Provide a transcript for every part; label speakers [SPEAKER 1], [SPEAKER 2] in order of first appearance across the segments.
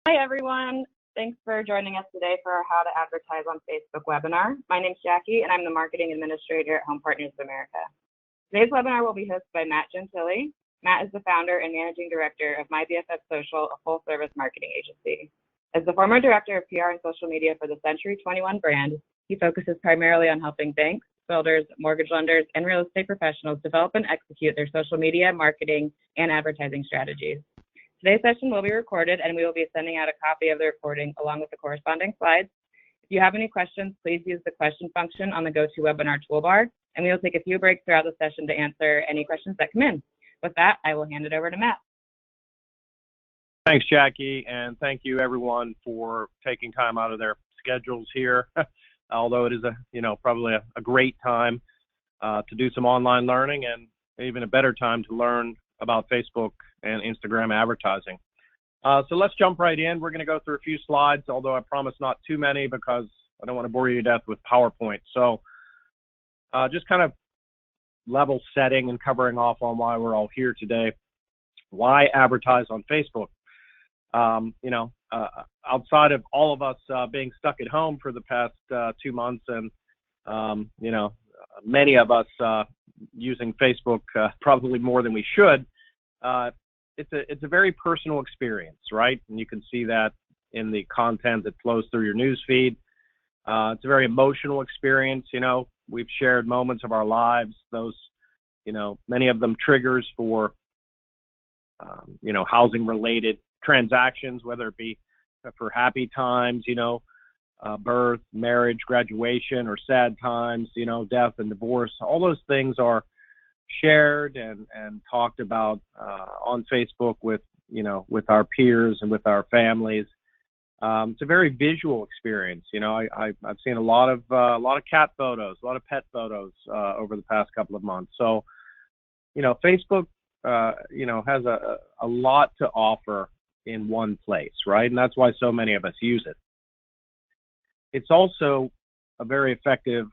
[SPEAKER 1] Hi, everyone. Thanks for joining us today for our How to Advertise on Facebook webinar. My name's Jackie, and I'm the Marketing Administrator at Home Partners of America. Today's webinar will be hosted by Matt Gentili. Matt is the founder and Managing Director of My BFF Social, a full-service marketing agency. As the former Director of PR and Social Media for the Century 21 brand, he focuses primarily on helping banks, builders, mortgage lenders, and real estate professionals develop and execute their social media, marketing, and advertising strategies. Today's session will be recorded, and we will be sending out a copy of the recording along with the corresponding slides. If you have any questions, please use the question function on the GoToWebinar toolbar, and we will take a few breaks throughout the session to answer any questions that come in. With that, I will hand it over to Matt.
[SPEAKER 2] Thanks, Jackie, and thank you everyone for taking time out of their schedules here. Although it is probably a great time to do some online learning, and even a better time to learn about Facebook and Instagram advertising. So let's jump right in. We're going to go through a few slides, although I promise not too many because I don't want to bore you to death with PowerPoint. So just kind of level setting and covering off on why we're all here today. Why advertise on Facebook? Outside of all of us being stuck at home for the past 2 months, and many of us using Facebook probably more than we should, it's a very personal experience, right? And you can see that in the content that flows through your news feed. It's a very emotional experience. We've shared moments of our lives, those, many of them triggers for, housing related transactions, whether it be for happy times, birth, marriage, graduation, or sad times, death and divorce. All those things are shared and talked about on Facebook with our peers and with our families. It's a very visual experience. I've seen a lot of cat photos, a lot of pet photos over the past couple of months. So, Facebook, has a lot to offer in one place, right? And that's why so many of us use it. It's also a very effective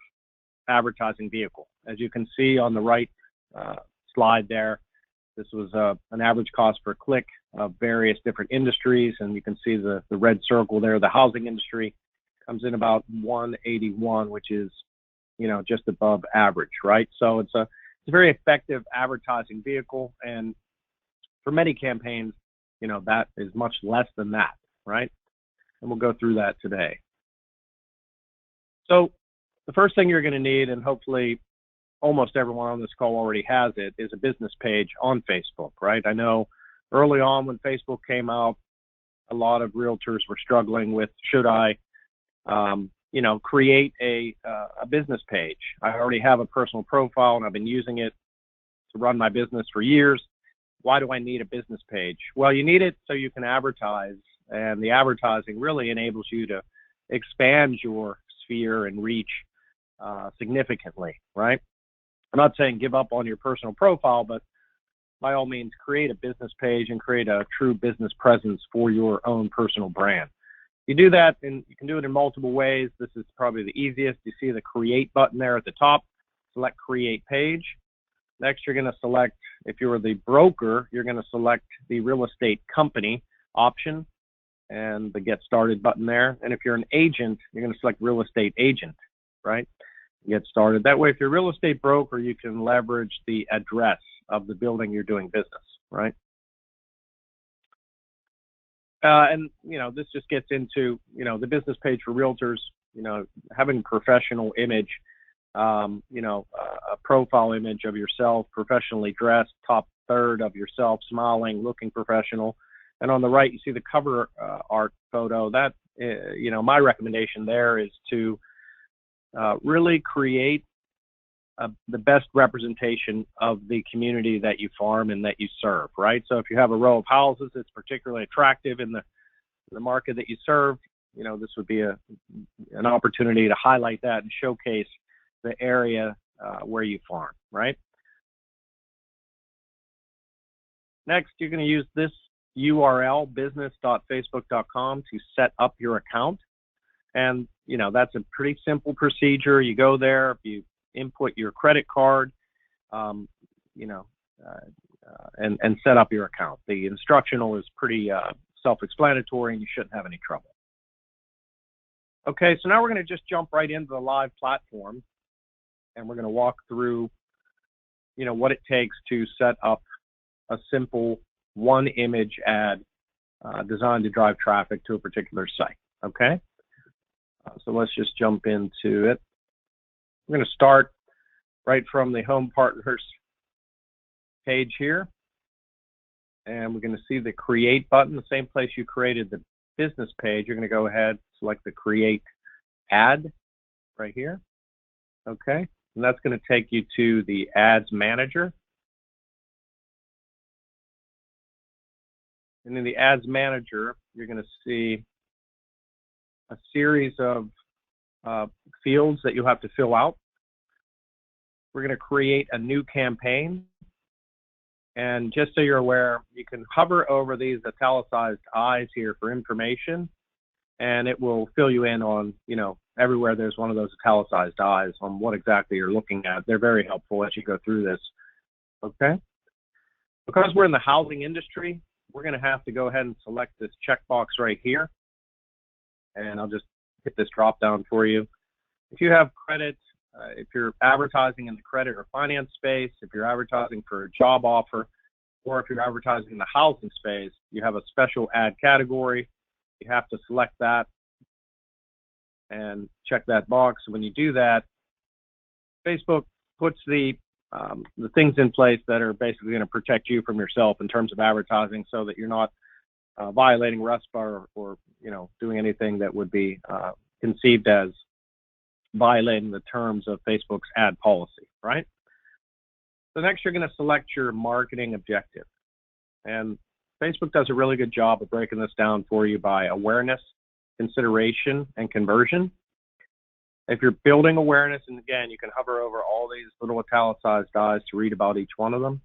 [SPEAKER 2] advertising vehicle. As you can see on the right slide there, this was an average cost per click of various different industries, and you can see the red circle there. The housing industry comes in about 181, which is just above average, right? So it's a very effective advertising vehicle, and for many campaigns, that is much less than that, right? And we'll go through that today. So the first thing you're going to need, and hopefully almost everyone on this call already has it, is a business page on Facebook, right? I know early on when Facebook came out, a lot of realtors were struggling with, should I, create a business page? I already have a personal profile and I've been using it to run my business for years. Why do I need a business page? Well, you need it so you can advertise, and the advertising really enables you to expand your sphere and reach significantly, right? I'm not saying give up on your personal profile, but by all means, create a business page and create a true business presence for your own personal brand. You do that, and you can do it in multiple ways. This is probably the easiest. You see the create button there at the top. Select create page. Next, you're going to select, if you're the broker, you're going to select the real estate company option and the get started button there. And if you're an agent, you're going to select real estate agent, right? Get started. That way, if you're a real estate broker, you can leverage the address of the building you're doing business, right? And, this just gets into, the business page for realtors, having professional image, a profile image of yourself, professionally dressed, top third of yourself, smiling, looking professional. And on the right, you see the cover art photo. That, my recommendation there is to really create the best representation of the community that you farm and that you serve, right? So if you have a row of houses that's particularly attractive in the market that you serve, this would be an opportunity to highlight that and showcase the area where you farm, right? Next, you're going to use this URL, business.facebook.com, to set up your account. And, that's a pretty simple procedure. You go there, you input your credit card, and set up your account. The instructional is pretty self-explanatory, and you shouldn't have any trouble. Okay, so now we're going to just jump right into the live platform, and we're going to walk through, what it takes to set up a simple one-image ad designed to drive traffic to a particular site. Okay, so let's just jump into it. We're going to start right from the Home Partners page here, and we're going to see the Create button, the same place you created the business page. You're going to go ahead, select the Create Ad right here. Okay, and that's going to take you to the Ads Manager. And in the Ads Manager, you're going to see a series of fields that you'll have to fill out. We're going to create a new campaign. And just so you're aware, you can hover over these italicized I's here for information, and it will fill you in on, everywhere there's one of those italicized I's on what exactly you're looking at. They're very helpful as you go through this. Okay? Because we're in the housing industry, we're going to have to go ahead and select this checkbox right here. And I'll just hit this drop down for you. If you have credit, if you're advertising in the credit or finance space, if you're advertising for a job offer, or if you're advertising in the housing space, you have a special ad category. You have to select that and check that box. When you do that, Facebook puts the things in place that are basically going to protect you from yourself in terms of advertising, so that you're not violating RESPA or doing anything that would be conceived as violating the terms of Facebook's ad policy, right? So next, you're going to select your marketing objective. And Facebook does a really good job of breaking this down for you by awareness, consideration, and conversion. If you're building awareness, and again, you can hover over all these little italicized I's to read about each one of them.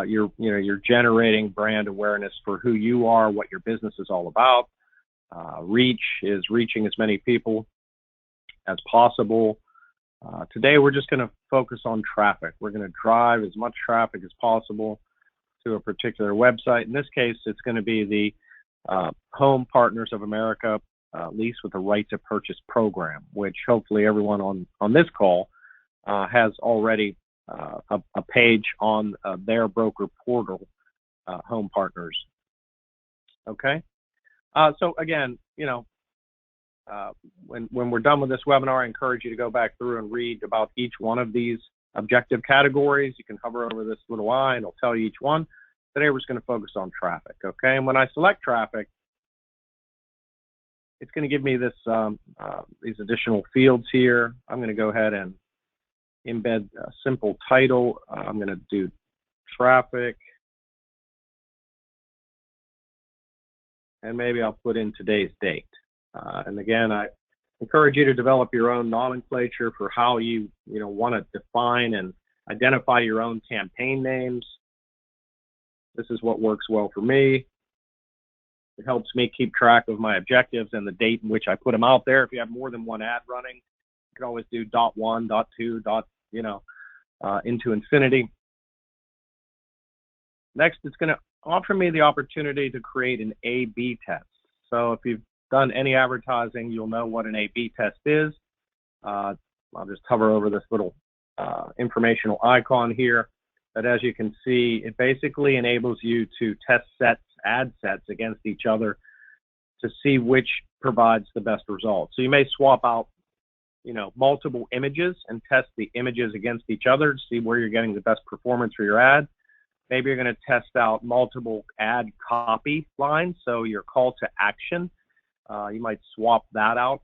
[SPEAKER 2] You're generating brand awareness for who you are, what your business is all about. Reach is reaching as many people as possible. Today, we're just going to focus on traffic. We're going to drive as much traffic as possible to a particular website. In this case, it's going to be the Home Partners of America Lease with a Right to Purchase program, which hopefully everyone on this call has already a page on their broker portal, Home Partners. Okay. So again, when we're done with this webinar, I encourage you to go back through and read about each one of these objective categories. You can hover over this little I and it'll tell you each one. Today we're just going to focus on traffic, okay? And when I select traffic, it's going to give me this these additional fields here. I'm going to go ahead and embed a simple title. I'm going to do traffic. And maybe I'll put in today's date. And again, I encourage you to develop your own nomenclature for how you want to define and identify your own campaign names. This is what works well for me. It helps me keep track of my objectives and the date in which I put them out there. If you have more than one ad running, you can always do .1, .2, into infinity. Next, it's going to offer me the opportunity to create an A/B test. So if you've done any advertising, you'll know what an A/B test is. I'll just hover over this little informational icon here. But as you can see, it basically enables you to test ad sets against each other to see which provides the best results. So you may swap out, multiple images and test the images against each other to see where you're getting the best performance for your ad. Maybe you're going to test out multiple ad copy lines, so your call to action. You might swap that out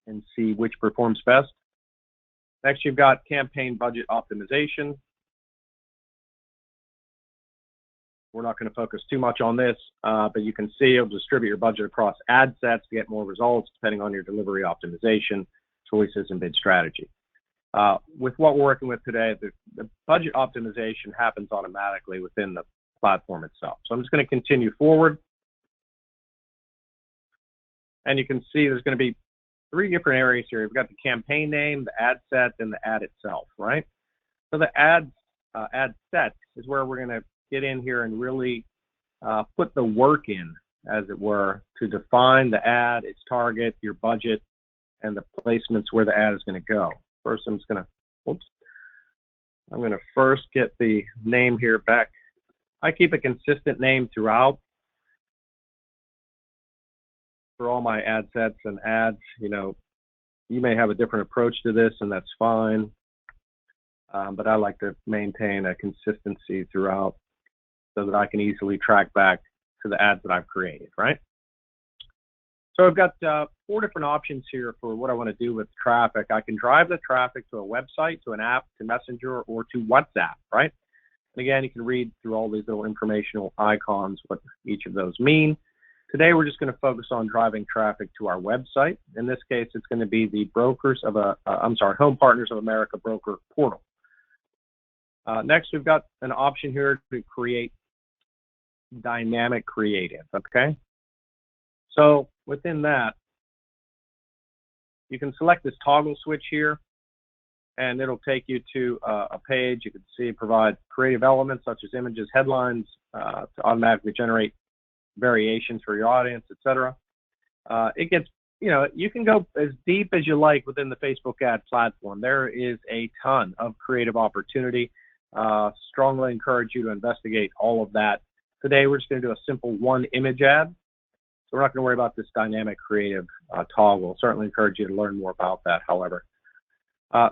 [SPEAKER 2] and see which performs best. Next, you've got campaign budget optimization. We're not going to focus too much on this, but you can see it'll distribute your budget across ad sets to get more results depending on your delivery optimization choices and bid strategy. With what we're working with today, the budget optimization happens automatically within the platform itself. So I'm just going to continue forward. And you can see there's going to be 3 different areas here. We've got the campaign name, the ad set, and the ad itself, right? So the ad set is where we're going to get in here and really put the work in, as it were, to define the ad, its target, your budget, and the placements where the ad is going to go. First, I'm going to first get the name here back. I keep a consistent name throughout for all my ad sets and ads. You may have a different approach to this, and that's fine. But I like to maintain a consistency throughout so that I can easily track back to the ads that I've created, right? So I've got 4 different options here for what I want to do with traffic. I can drive the traffic to a website, to an app, to Messenger, or to WhatsApp, right? And again, you can read through all these little informational icons what each of those mean. Today, we're just going to focus on driving traffic to our website. In this case, it's going to be the Home Partners of America broker portal. Next, we've got an option here to create dynamic creative, okay? So within that, you can select this toggle switch here, and it'll take you to a page. You can see provide creative elements such as images, headlines, to automatically generate variations for your audience, etc. It gets, you can go as deep as you like within the Facebook ad platform. There is a ton of creative opportunity. Strongly encourage you to investigate all of that. Today, we're just going to do a simple 1 image ad. So we're not going to worry about this dynamic creative toggle. Certainly encourage you to learn more about that, however.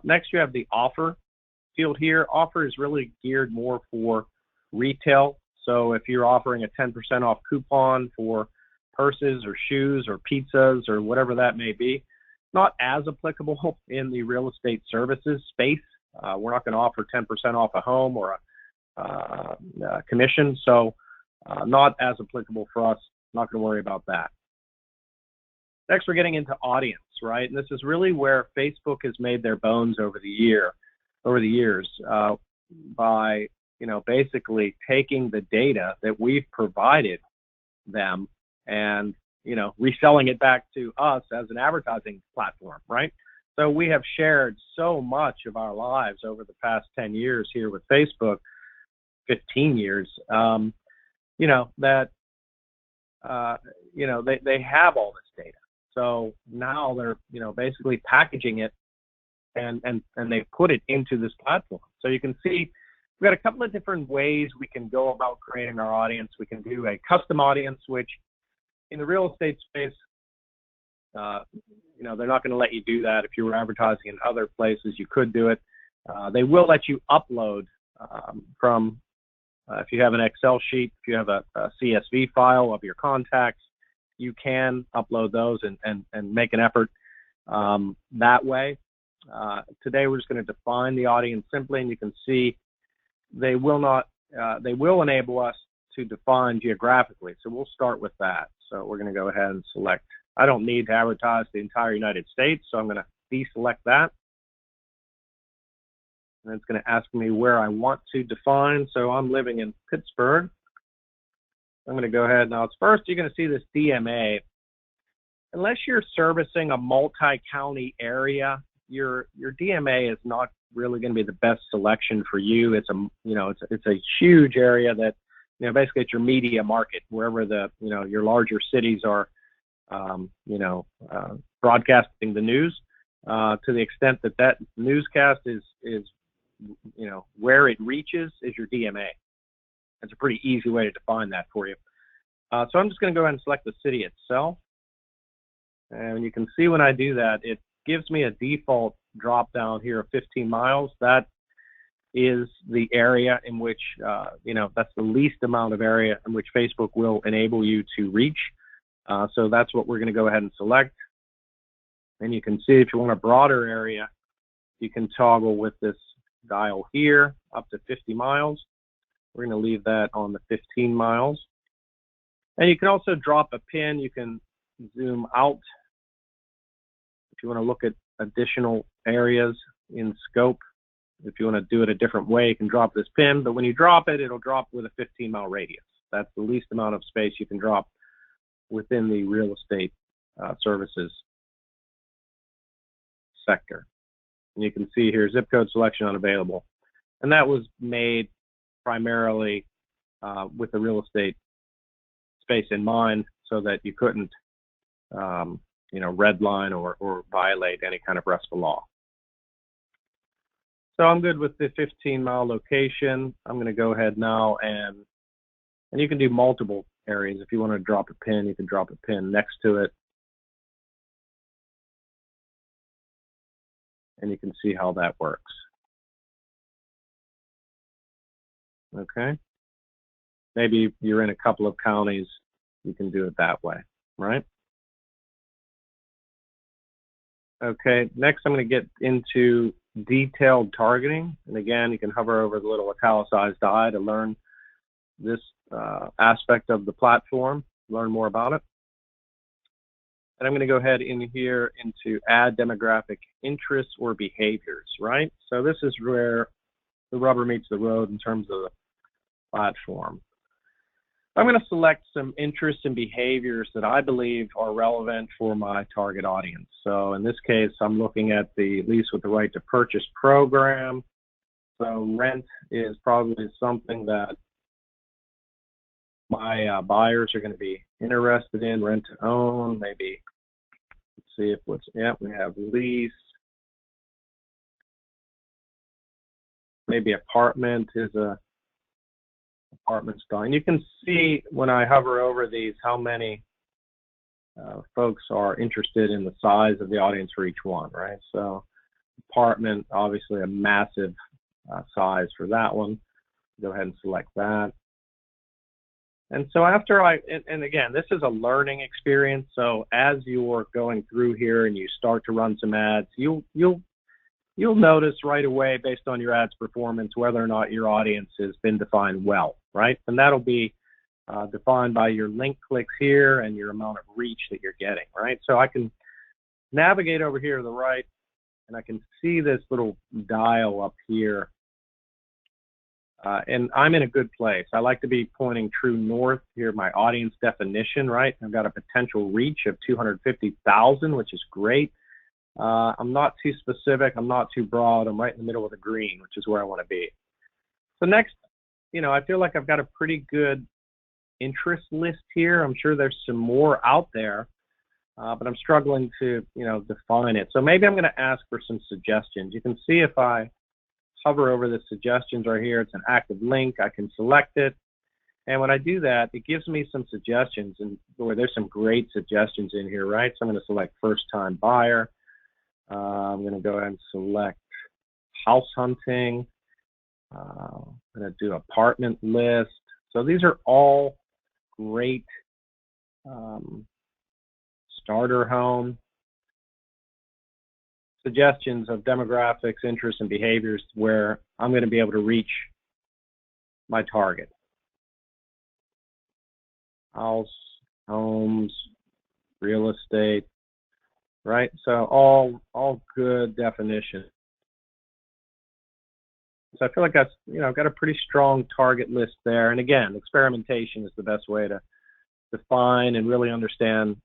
[SPEAKER 2] Next, you have the offer field here. Offer is really geared more for retail. So if you're offering a 10% off coupon for purses or shoes or pizzas or whatever that may be, not as applicable in the real estate services space. We're not going to offer 10% off a home or a commission. So not as applicable for us. Not going to worry about that. Next, we're getting into audience, right? And this is really where Facebook has made their bones over the years by basically taking the data that we've provided them and reselling it back to us as an advertising platform, right? So we have shared so much of our lives over the past 10 years here with Facebook, 15 years, that they have all this data. So now they're basically packaging it and they put it into this platform. So you can see we've got a couple of different ways we can go about creating our audience. We can do a custom audience, which in the real estate space, they're not going to let you do that. If you were advertising in other places, you could do it. They will let you upload from if you have an Excel sheet, if you have a CSV file of your contacts, you can upload those and make an effort that way. Today, we're just going to define the audience simply, and you can see they will enable us to define geographically. So we'll start with that. So we're going to go ahead and select. I don't need to advertise the entire United States, so I'm going to deselect that. And it's going to ask me where I want to define. So I'm living in Pittsburgh. I'm going to go ahead. Now, first, you're going to see this DMA. Unless you're servicing a multi-county area, your DMA is not really going to be the best selection for you. It's a huge area that, basically it's your media market, wherever your larger cities are, broadcasting the news. To the extent that newscast is where it reaches is your DMA. It's a pretty easy way to define that for you. So I'm just going to go ahead and select the city itself. And you can see when I do that, it gives me a default drop down here of 15 miles. That is the area in which, that's the least amount of area in which Facebook will enable you to reach. So that's what we're going to go ahead and select. And you can see if you want a broader area, you can toggle with this dial here up to 50 miles. We're going to leave that on the 15 miles. And you can also drop a pin. You can zoom out if you want to look at additional areas in scope. If you want to do it a different way, you can drop this pin. But when you drop it, it'll drop with a 15-mile radius. That's the least amount of space you can drop within the real estate services sector. And you can see here, zip code selection unavailable. And that was made primarily with the real estate space in mind so that you couldn't, redline or violate any kind of RESTful law. So I'm good with the 15-mile location. I'm going to go ahead now, and you can do multiple areas. If you want to drop a pin, you can drop a pin next to it. And you can see how that works. Okay. Maybe you're in a couple of counties, you can do it that way, right? Okay, next I'm going to get into detailed targeting. And again, you can hover over the little italicized I to learn this aspect of the platform, learn more about it. And I'm going to go ahead in here into add demographic interests or behaviors, right? So this is where the rubber meets the road in terms of the platform. I'm going to select some interests and behaviors that I believe are relevant for my target audience. So in this case, I'm looking at the lease with the right to purchase program. So rent is probably something that my buyers are going to be interested in. Rent to own, maybe. Let's see if we have lease. Maybe apartment is a apartment style. And you can see when I hover over these how many folks are interested in the size of the audience for each one, right? So apartment, obviously a massive size for that one. Go ahead and select that. And so after and again, this is a learning experience. So as you're going through here and you start to run some ads, you'll notice right away, based on your ads performance, whether or not your audience has been defined well, right? And that'll be defined by your link clicks here and your amount of reach that you're getting, right? So I can navigate over here to the right, and I can see this little dial up here. And I'm in a good place. I like to be pointing true north here, my audience definition, right? I've got a potential reach of 250,000, which is great. I'm not too specific. I'm not too broad. I'm right in the middle of the green, which is where I want to be. So next, I feel like I've got a pretty good interest list here. I'm sure there's some more out there, but I'm struggling to, define it. So maybe I'm going to ask for some suggestions. You can see if I hover over the suggestions right here, it's an active link. I can select it. And when I do that, it gives me some suggestions. And boy, there's some great suggestions in here, right? So I'm going to select first-time buyer. I'm going to go ahead and select house hunting. I'm going to do apartment list. So these are all great starter home suggestions of demographics, interests, and behaviors where I'm going to be able to reach my target. House, homes, real estate, right? So all good definition. So I feel like that's, I've got a pretty strong target list there. And again, experimentation is the best way to define and really understand,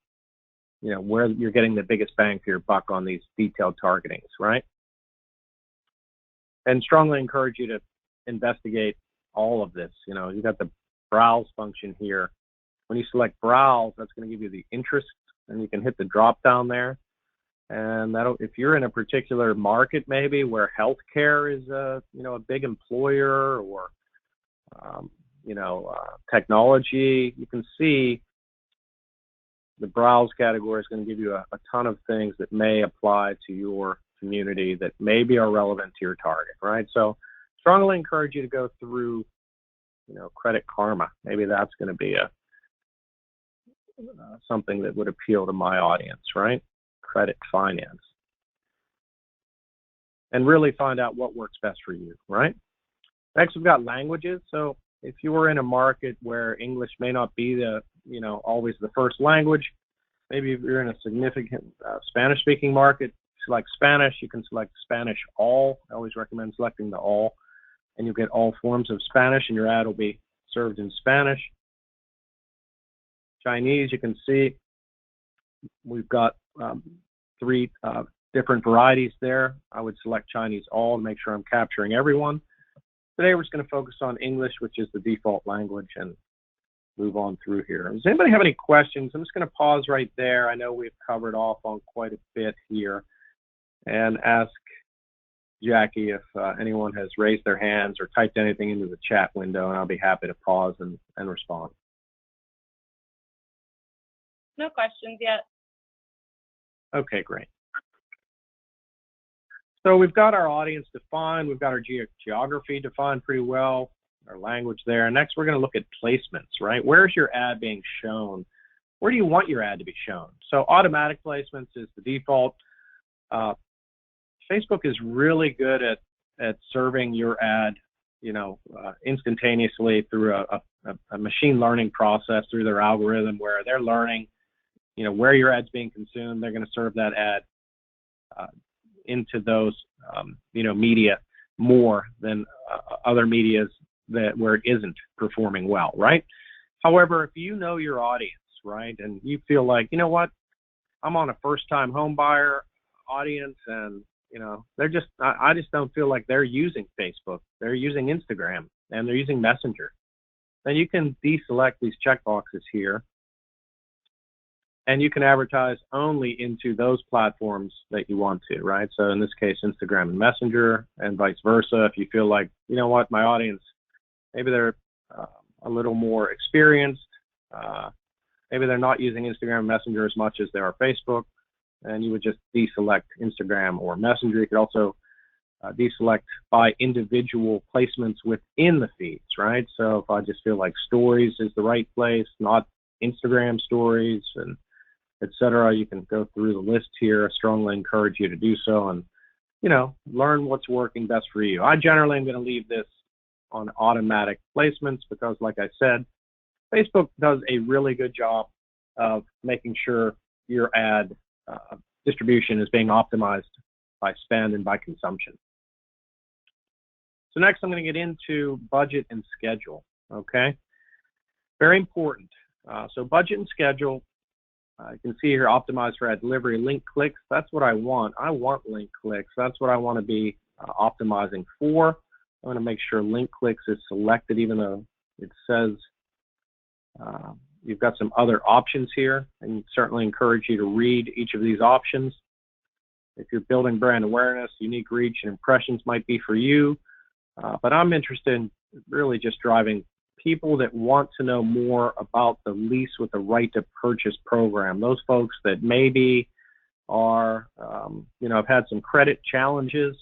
[SPEAKER 2] where you're getting the biggest bang for your buck on these detailed targetings, right? And strongly encourage you to investigate all of this. You've got the browse function here. When you select browse, that's going to give you the interest, and you can hit the drop down there. And if you're in a particular market, maybe where healthcare is a big employer, or technology, you can see the browse category is going to give you a ton of things that may apply to your community that maybe are relevant to your target, right? So strongly encourage you to go through, Credit Karma. Maybe that's going to be something that would appeal to my audience, right? Credit finance. And really find out what works best for you, right? Next, we've got languages. So if you were in a market where English may not be the, always the first language, maybe if you're in a significant Spanish-speaking market, select Spanish. You can select Spanish all. I always recommend selecting the all, and you'll get all forms of Spanish, and your ad will be served in Spanish. Chinese, you can see we've got 3 different varieties there. I would select Chinese all to make sure I'm capturing everyone. Today we're just going to focus on English, which is the default language, and move on through here. Does anybody have any questions? I'm just going to pause right there. I know we've covered off on quite a bit here, and ask Jackie if anyone has raised their hands or typed anything into the chat window, and I'll be happy to pause and respond.
[SPEAKER 1] No questions yet.
[SPEAKER 2] Okay, great. So we've got our audience defined. We've got our geography defined pretty well, our language there. Next, we're going to look at placements, right? Where's your ad being shown? Where do you want your ad to be shown? So automatic placements is the default. Facebook is really good at serving your ad, instantaneously through a machine learning process, through their algorithm, where they're learning, where your ad's being consumed. They're going to serve that ad into those, media more than other medias where it isn't performing well, right? However, if you know your audience, right, and you feel like, you know what, I'm on a first-time home buyer audience, and I just don't feel like they're using Facebook. They're using Instagram and they're using Messenger. Then you can deselect these checkboxes here, and you can advertise only into those platforms that you want to, right? So in this case, Instagram and Messenger, and vice versa. If you feel like, you know what, my audience, maybe they're a little more experienced, maybe they're not using Instagram and Messenger as much as they are Facebook, and you would just deselect Instagram or Messenger. You could also deselect by individual placements within the feeds, right? So if I just feel like stories is the right place, not Instagram stories, and etc., you can go through the list here. I strongly encourage you to do so, and learn what's working best for you. I generally am going to leave this on automatic placements because, like I said, Facebook does a really good job of making sure your ad distribution is being optimized by spend and by consumption. So next, I'm going to get into budget and schedule. Okay, very important. So budget and schedule. You can see here, optimized for ad delivery, link clicks. That's what I want. I want link clicks. That's what I want to be optimizing for. I want to make sure link clicks is selected, even though it says you've got some other options here, and certainly encourage you to read each of these options. If you're building brand awareness, unique reach and impressions might be for you, but I'm interested in really just driving people that want to know more about the lease with the right to purchase program. Those folks that maybe are, have had some credit challenges,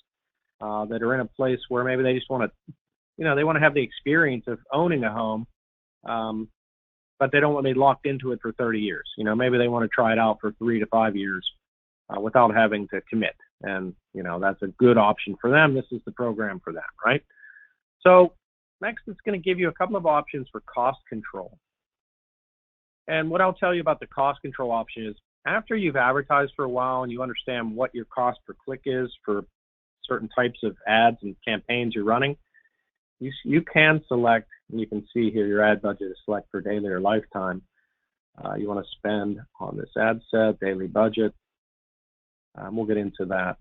[SPEAKER 2] that are in a place where maybe they just want to, they want to have the experience of owning a home, but they don't want to be locked into it for 30 years. Maybe they want to try it out for 3 to 5 years without having to commit. And, that's a good option for them. This is the program for them, right? So next, it's going to give you a couple of options for cost control. And what I'll tell you about the cost control option is, after you've advertised for a while and you understand what your cost per click is for certain types of ads and campaigns you're running, you can select, and you can see here your ad budget is select for daily or lifetime. You want to spend on this ad set, daily budget. We'll get into that.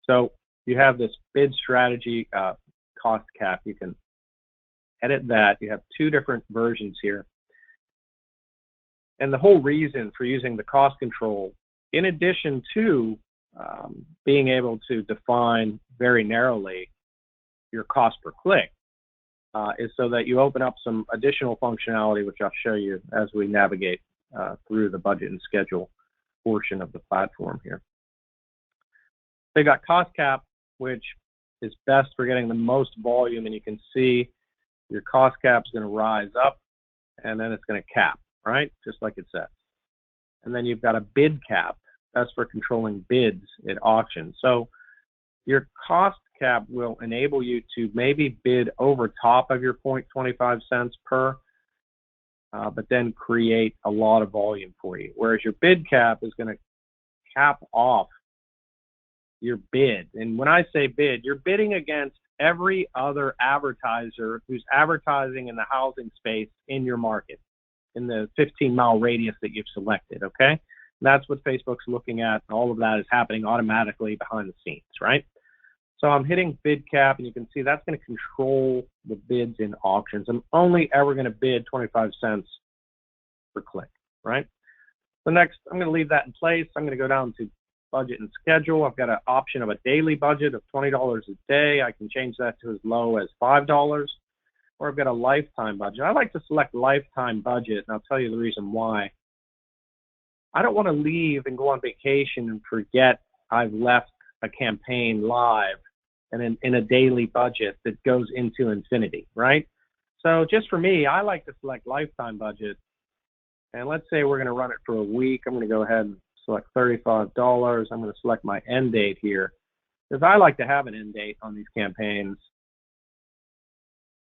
[SPEAKER 2] So you have this bid strategy cost cap. You can edit that. You have 2 different versions here. And the whole reason for using the cost control, in addition to being able to define very narrowly your cost per click, is so that you open up some additional functionality, which I'll show you as we navigate through the budget and schedule portion of the platform here. So you got cost cap, which is best for getting the most volume, and you can see your cost cap is going to rise up, and then it's going to cap, right? Just like it says. And then you've got a bid cap. That's for controlling bids at auction. So your cost cap will enable you to maybe bid over top of your 0.25 cents per, but then create a lot of volume for you. Whereas your bid cap is going to cap off your bid. And when I say bid, you're bidding against every other advertiser who's advertising in the housing space in your market, in the 15-mile radius that you've selected, okay? And that's what Facebook's looking at. All of that is happening automatically behind the scenes, right? So I'm hitting bid cap, and you can see that's going to control the bids in auctions. I'm only ever going to bid 25 cents per click, right? So next, I'm going to leave that in place. I'm going to go down to budget and schedule. I've got an option of a daily budget of $20 a day. I can change that to as low as $5, or I've got a lifetime budget. I like to select lifetime budget, and I'll tell you the reason why. I don't want to leave and go on vacation and forget I've left a campaign live and in a daily budget that goes into infinity, right? So just for me, I like to select lifetime budget. And let's say we're going to run it for a week. I'm going to go ahead and select $35. I'm going to select my end date here, because I like to have an end date on these campaigns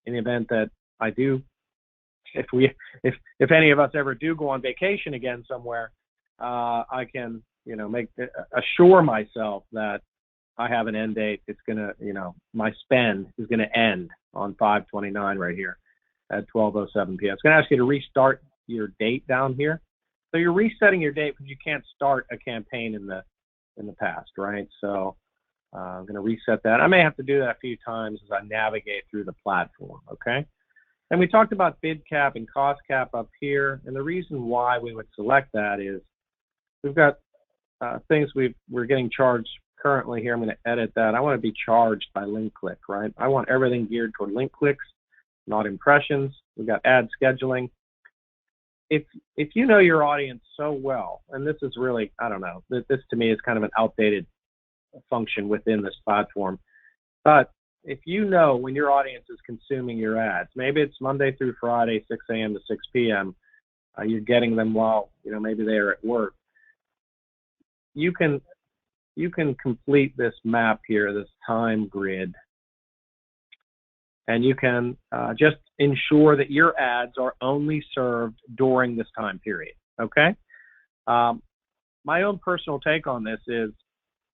[SPEAKER 2] in the event that I do, if any of us ever do go on vacation again somewhere, I can, assure myself that I have an end date. It's going to, my spend is going to end on 5/29 right here at 12:07 p.m. It's going to ask you to restart your date down here. So you're resetting your date because you can't start a campaign in the past, right? So I'm going to reset that. I may have to do that a few times as I navigate through the platform, okay? And we talked about bid cap and cost cap up here, and the reason why we would select that is we've got things we're getting charged currently here. I'm going to edit that. I want to be charged by link click, right? I want everything geared toward link clicks, not impressions. We've got ad scheduling. If you know your audience so well, and this is really, I don't know, this to me is kind of an outdated function within this platform, but if you know when your audience is consuming your ads, maybe it's Monday through Friday, 6 a.m. to 6 p.m., you're getting them while, maybe they are at work, you can complete this map here, this time grid, and you can just ensure that your ads are only served during this time period, okay? My own personal take on this is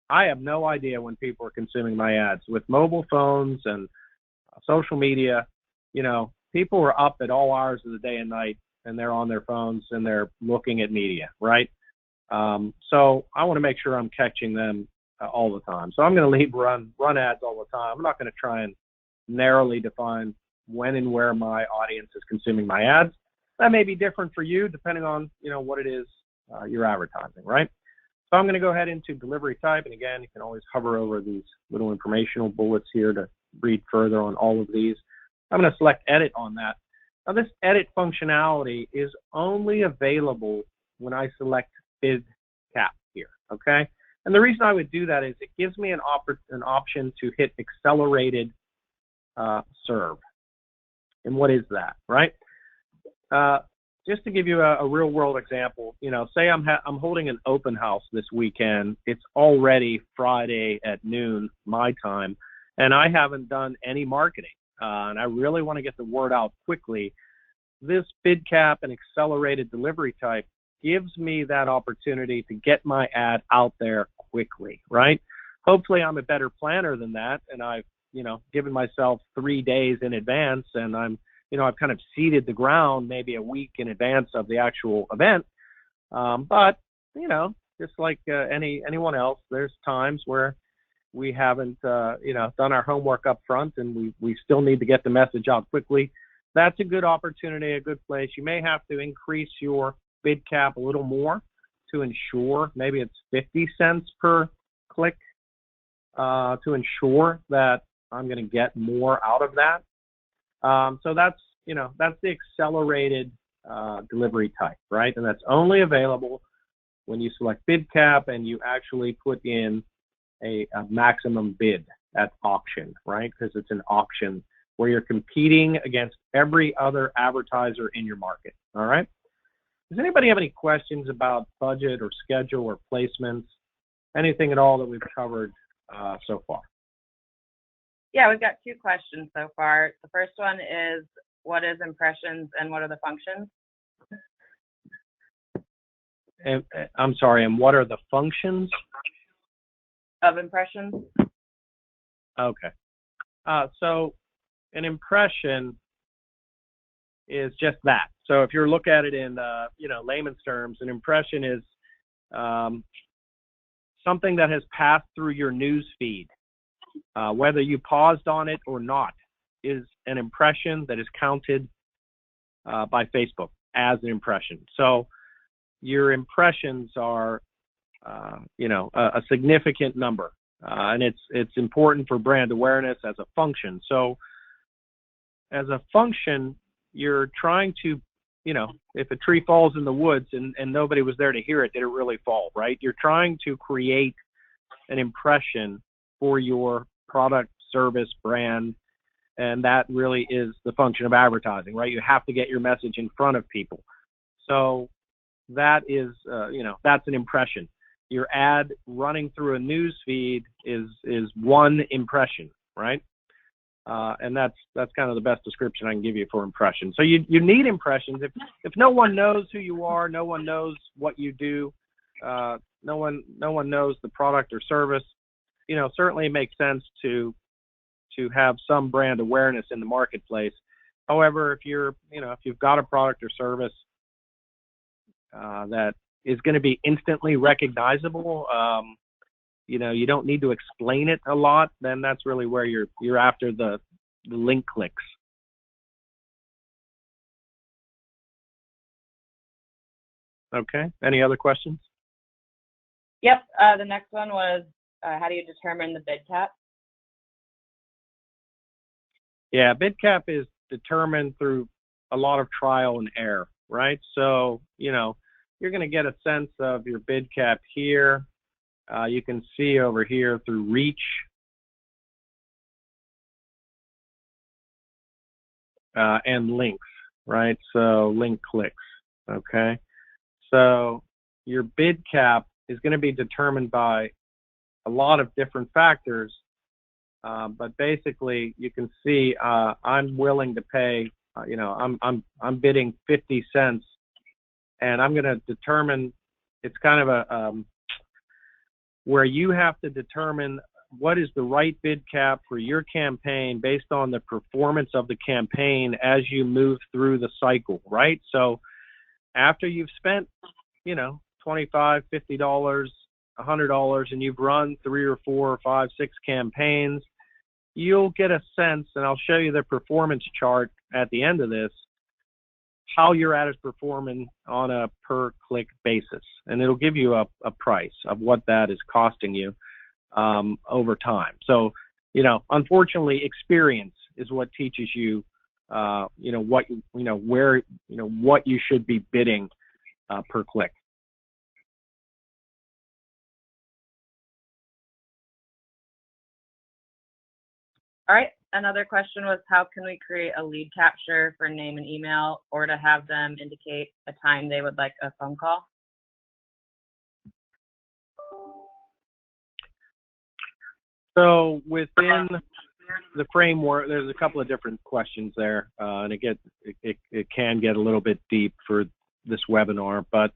[SPEAKER 2] I have no idea when people are consuming my ads. With mobile phones and social media, people are up at all hours of the day and night, and they're on their phones and they're looking at media, right? So I want to make sure I'm catching them all the time. So I'm going to leave run ads all the time. I'm not going to try and narrowly define when and where my audience is consuming my ads. That may be different for you depending on what it is you're advertising, right? So I'm going to go ahead into delivery type, and again, you can always hover over these little informational bullets here to read further on all of these. I'm going to select edit on that. Now this edit functionality is only available when I select bid cap here, okay? And the reason I would do that is it gives me an option to hit accelerated serve. And what is that, right? Just to give you a real world example, say I'm holding an open house this weekend. It's already Friday at noon my time, and I haven't done any marketing, and I really want to get the word out quickly. This bid cap and accelerated delivery type gives me that opportunity to get my ad out there quickly, right? Hopefully I'm a better planner than that, and I've given myself 3 days in advance, and I've kind of seeded the ground maybe a week in advance of the actual event. But just like anyone else, there's times where we haven't done our homework up front, and we still need to get the message out quickly. That's a good opportunity, a good place. You may have to increase your bid cap a little more to ensure, maybe it's 50 cents per click, to ensure that I'm going to get more out of that. So that's the accelerated delivery type, right? And that's only available when you select bid cap and you actually put in a maximum bid at auction, right? Because it's an auction where you're competing against every other advertiser in your market, all right? Does anybody have any questions about budget or schedule or placements? Anything at all that we've covered so far?
[SPEAKER 1] Yeah, we've got 2 questions so far. The first one is, what is impressions and what are the functions?
[SPEAKER 2] I'm sorry, and what are the functions?
[SPEAKER 1] Of impressions?
[SPEAKER 2] Okay. So an impression is just that. So if you look at it in layman's terms, an impression is something that has passed through your news feed. whether you paused on it or not, is an impression that is counted by Facebook as an impression. So your impressions are, a significant number, and it's important for brand awareness as a function. So as a function, you're trying to, if a tree falls in the woods and nobody was there to hear it, did it really fall, right? You're trying to create an impression for your product, service, brand, and that really is the function of advertising, right? You have to get your message in front of people. So that is, that's an impression. Your ad running through a news feed is one impression, right? And that's kind of the best description I can give you for impressions. So you need impressions. If no one knows who you are, no one knows what you do, no one knows the product or service, certainly it makes sense to have some brand awareness in the marketplace. However, if you've got a product or service that is going to be instantly recognizable, you don't need to explain it a lot, then that's really where you're after the link clicks. Okay. Any other questions?
[SPEAKER 1] Yep. The next one was, how do you determine the bid cap?
[SPEAKER 2] Yeah, bid cap is determined through a lot of trial and error, right? So, you're going to get a sense of your bid cap here. You can see over here through reach. And links, right? So link clicks, okay? So your bid cap is going to be determined by a lot of different factors, but basically you can see I'm willing to pay, I'm bidding 50 cents, and I'm going to determine, it's kind of a where you have to determine what is the right bid cap for your campaign based on the performance of the campaign as you move through the cycle, right? So after you've spent, $25, $50, $100, and you've run 3 or 4 or 5, 6 campaigns, you'll get a sense, and I'll show you the performance chart at the end of this, how your ad is performing on a per click basis. And it'll give you a price of what that is costing you over time. So, unfortunately, experience is what teaches you, what you should be bidding per click.
[SPEAKER 1] All right. Another question was, how can we create a lead capture for name and email, or to have them indicate a time they would like a phone call?
[SPEAKER 2] So within the framework, there's a couple of different questions there, and it can get a little bit deep for this webinar, but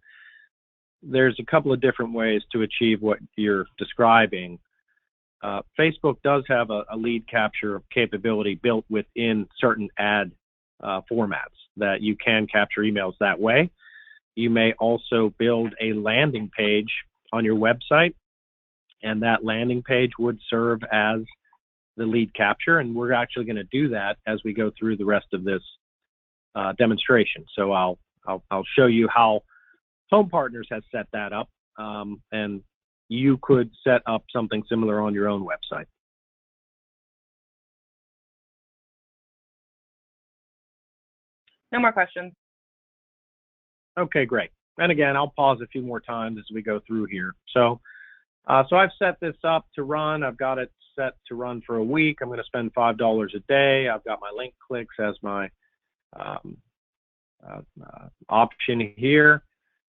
[SPEAKER 2] there's a couple of different ways to achieve what you're describing. Facebook does have a lead capture capability built within certain ad formats that you can capture emails that way. You may also build a landing page on your website, and that landing page would serve as the lead capture, and we're actually going to do that as we go through the rest of this demonstration. So I'll show you how Home Partners has set that up, and you could set up something similar on your own website.
[SPEAKER 1] No more questions.
[SPEAKER 2] Okay, great. And again, I'll pause a few more times as we go through here. So I've set this up to run. I've got it set to run for a week. I'm going to spend $5 a day. I've got my link clicks as my option here.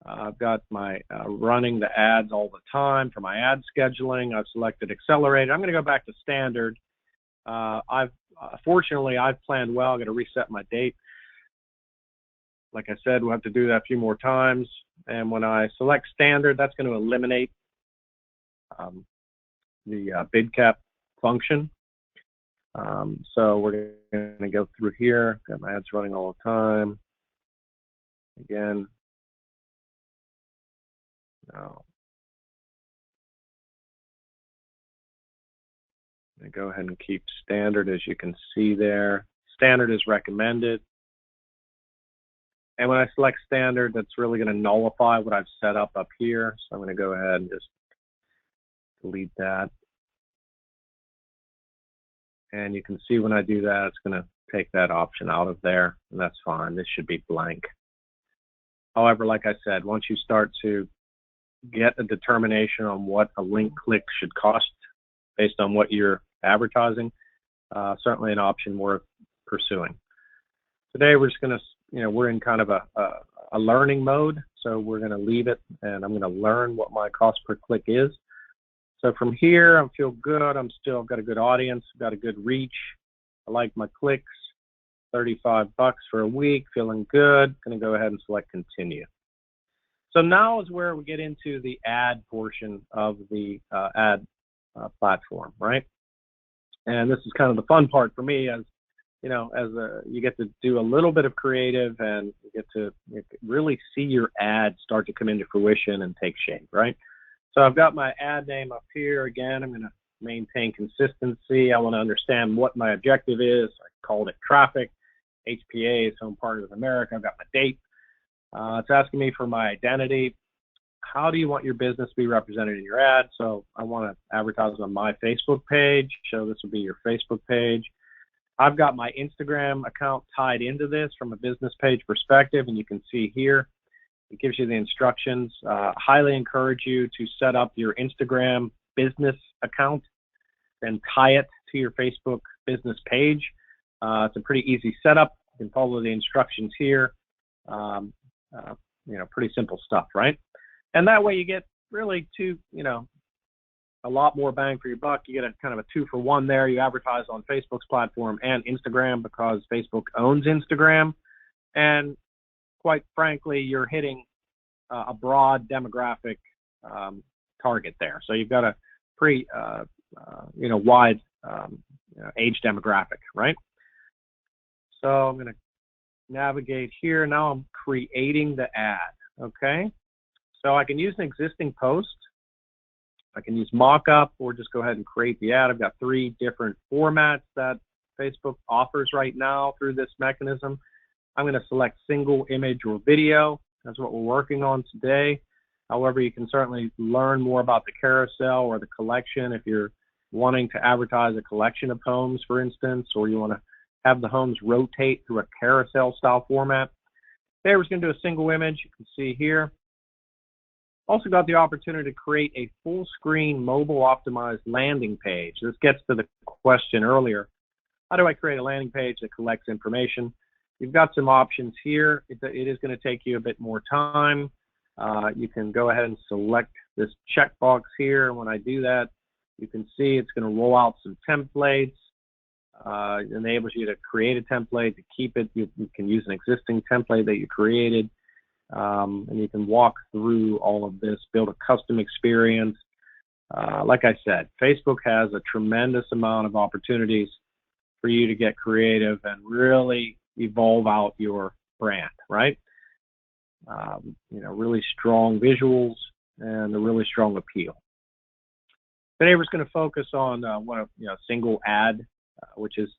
[SPEAKER 2] I've got my running the ads all the time for my ad scheduling. I've selected accelerated. I'm going to go back to standard. Fortunately, I've planned well. I'm going to reset my date. Like I said, we'll have to do that a few more times. And when I select standard, that's going to eliminate the bid cap function. So we're going to go through here. Got my ads running all the time. Again. No. going to go ahead and keep standard, as you can see there. Standard is recommended. And when I select standard, that's really going to nullify what I've set up here. So I'm going to go ahead and just delete that. And you can see when I do that, it's going to take that option out of there, and that's fine. This should be blank. However, like I said, once you start to get a determination on what a link click should cost based on what you're advertising, certainly an option worth pursuing. Today, we're just going to, we're in kind of a learning mode, so we're going to leave it, and I'm going to learn what my cost per click is. So from here, I feel good. I've got a good audience, I've got a good reach. I like my clicks, 35 bucks for a week, feeling good. Going to go ahead and select continue. So now is where we get into the ad portion of the ad platform, right? And this is kind of the fun part for me, as you get to do a little bit of creative, and you get to really see your ad start to come into fruition and take shape, right? So I've got my ad name up here. Again, I'm going to maintain consistency. I want to understand what my objective is. I called it traffic. HPA is Home Partners of America. I've got my date. It's asking me for my identity. How do you want your business to be represented in your ad? So I want to advertise on my Facebook page. So this will be your Facebook page. I've got my Instagram account tied into this from a business page perspective, and you can see here, it gives you the instructions. Highly encourage you to set up your Instagram business account and tie it to your Facebook business page. It's a pretty easy setup. You can follow the instructions here. Pretty simple stuff, right? And that way you get really a lot more bang for your buck. You get a kind of a 2-for-1 there. You advertise on Facebook's platform and Instagram, because Facebook owns Instagram. And quite frankly, you're hitting a broad demographic target there. So you've got a pretty wide age demographic, right? So I'm going to navigate here. Now I'm creating the ad, okay? So I can use an existing post. I can use mock-up, or just go ahead and create the ad. I've got 3 different formats that Facebook offers right now through this mechanism. I'm going to select single image or video. That's what we're working on today. However, you can certainly learn more about the carousel or the collection if you're wanting to advertise a collection of homes, for instance, or you want to have the homes rotate through a carousel style format. There, we're just going to do a single image. You can see here. Also got the opportunity to create a full screen mobile optimized landing page. This gets to the question earlier. How do I create a landing page that collects information? You've got some options here. It is going to take you a bit more time. You can go ahead and select this checkbox here. When I do that, you can see it's going to roll out some templates. It enables you to create a template, to keep it. You can use an existing template that you created. And you can walk through all of this, build a custom experience. Like I said, Facebook has a tremendous amount of opportunities for you to get creative and really evolve out your brand, right? Really strong visuals and a really strong appeal. Today we're just going to focus on single ad, which is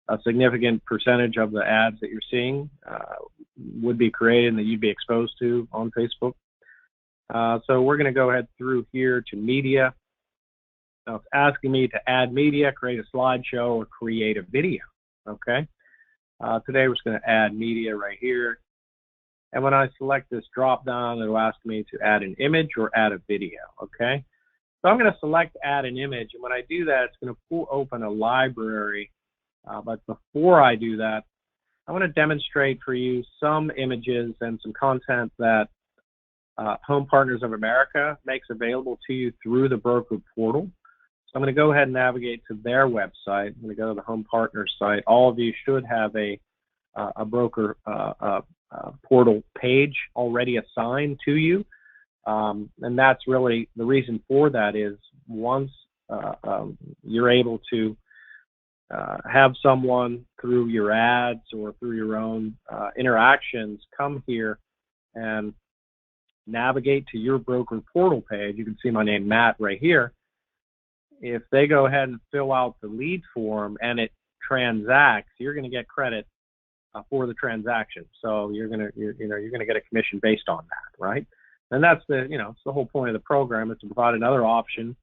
[SPEAKER 2] a significant percentage of the ads that you're seeing would be created and that you'd be exposed to on Facebook. So we're going to go ahead through here to media. Now it's asking me to add media, create a slideshow, or create a video. Okay. Today we're just going to add media right here. And when I select this drop down, it'll ask me to add an image or add a video. Okay. So I'm going to select add an image. And when I do that, it's going to pull open a library. But before I do that, I want to demonstrate for you some images and some content that Home Partners of America makes available to you through the broker portal. So I'm going to go ahead and navigate to their website. I'm going to go to the Home Partners site. All of you should have a broker portal page already assigned to you. And that's really the reason for that is once you're able to have someone through your ads or through your own interactions come here and navigate to your broker portal page. You can see my name, Matt, right here. if they go ahead and fill out the lead form and it transacts, you're going to get credit for the transaction. So you're going to get a commission based on that, right? And that's it's the whole point of the program, is to provide another option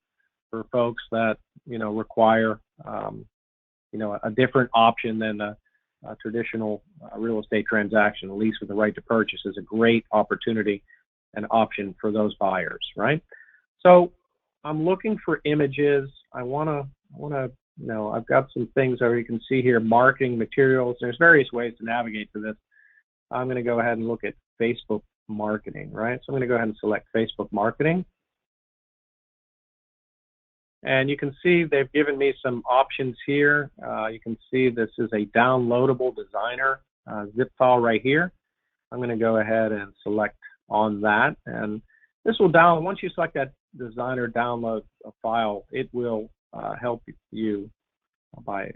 [SPEAKER 2] for folks that require a different option than a traditional real estate transaction. A lease with the right to purchase is a great opportunity and option for those buyers, right? So I'm looking for images. I want to I've got some things that you can see here, marketing materials. There's various ways to navigate to this. I'm going to go ahead and look at Facebook marketing, right? So I'm going to go ahead and select Facebook marketing. And you can see they've given me some options here. You can see this is a downloadable designer zip file right here. I'm going to go ahead and select on that. And this will download, once you select that designer download a file, it will help you by